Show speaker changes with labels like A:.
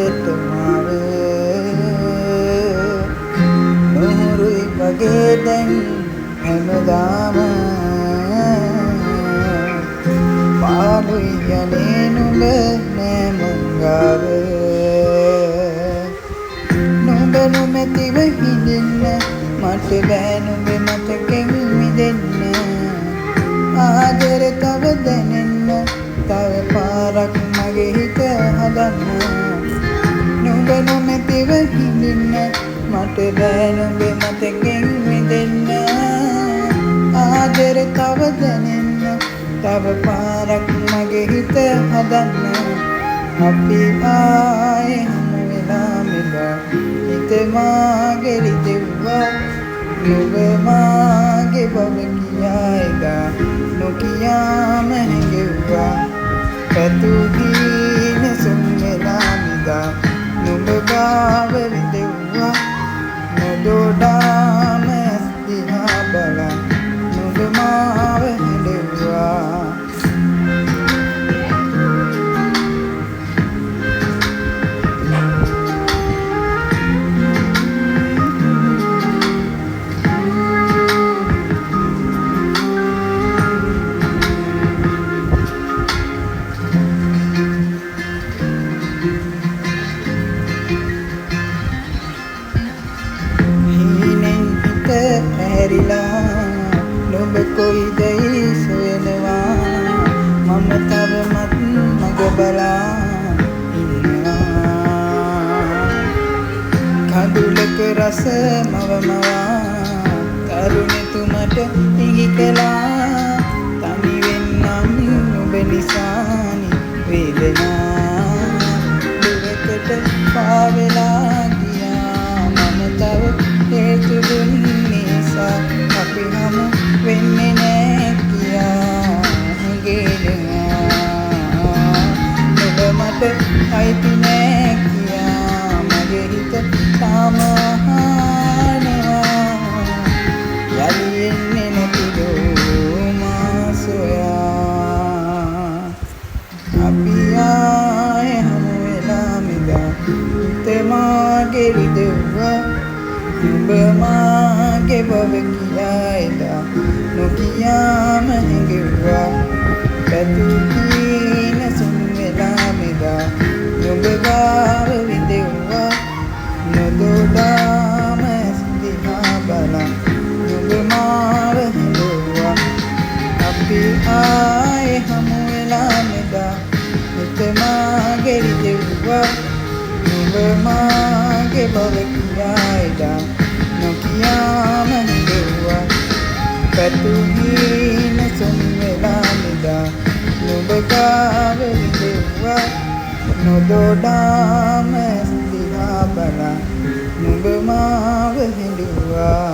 A: ගෙට මාව නොහුරුයි වගේ දැන් හැමදාම පාඩුයි යන්නේ නුඹ නෑ මංගාව නුඹ නොමැතිව හිඳින්න මට බෑ නුඹ මතකෙන් මිදෙන්න ආදර තව දැනෙන්න තව පාරක් මගේ හිත හදන්න නුඹ නොමැතිව හිඳින්න මට බෑ නුඹ මතකෙන් මිදෙන්න ආදර තව දැනෙන්න තව පාරක් මගේ හිත හදන්න අපි ආයේ හමු වෙලා මෙදා හිත මාගේ රිදෙව්වා නුඹ මාගේ බව කියා එදා නොකියාම හැඟෙව්වා පැතුගීන සුන් වෙලා මෙදා නුඹ ගාව රිදෙව්වා නොදොඩාම ඇස් දිහා බලා නුඹ මාව හැඬෙව්වා ඇරිලා නුඹ කොයිදයි සොයනවා මම තවමත් මග බලා ඉන්නවා කඳුලක රස මවමවා තරුණතුමට ඉඟි කළා තනි වෙන්නම් නුඹ නිසානි වේදනා දුරකට පාවෙලා ගියා මම තව හේතු දුන්නිසා අපි හමු වෙන්නේ නෑ කියා හැඟෙනවා නුඹ මට අයිති නෑ කියා මගේ හිත තාම අහනවා යලි එන්නේ නැතිදෝ මා සොයා අපි ආයේ හමු වෙලා මෙදා හිත මාගේ රිදෙව්වා නුඹ මාගේ බව කියා එදා නොකියාම හැඟෙව්වා පැතුගීන සුන් වෙලා මෙදා නුඹ ගාව විදෙව්වා නොදොඩාම ඇස් දිහා බලා නුඹ මාව හැඬෙව්වා අපි ආයේ හමු වෙලා මෙදා හිත මාගේ රිදෙව්වා නුඹ මාගේ බව කියා එදා නොකියාම හැඬෙව්වා පැතුගීන සුන් වෙලා මෙදා නුඹ ගාව විදෙව්වා නොදොඩාම ඇස් දිහා බලා නුඹ මාව හැඬෙව්වා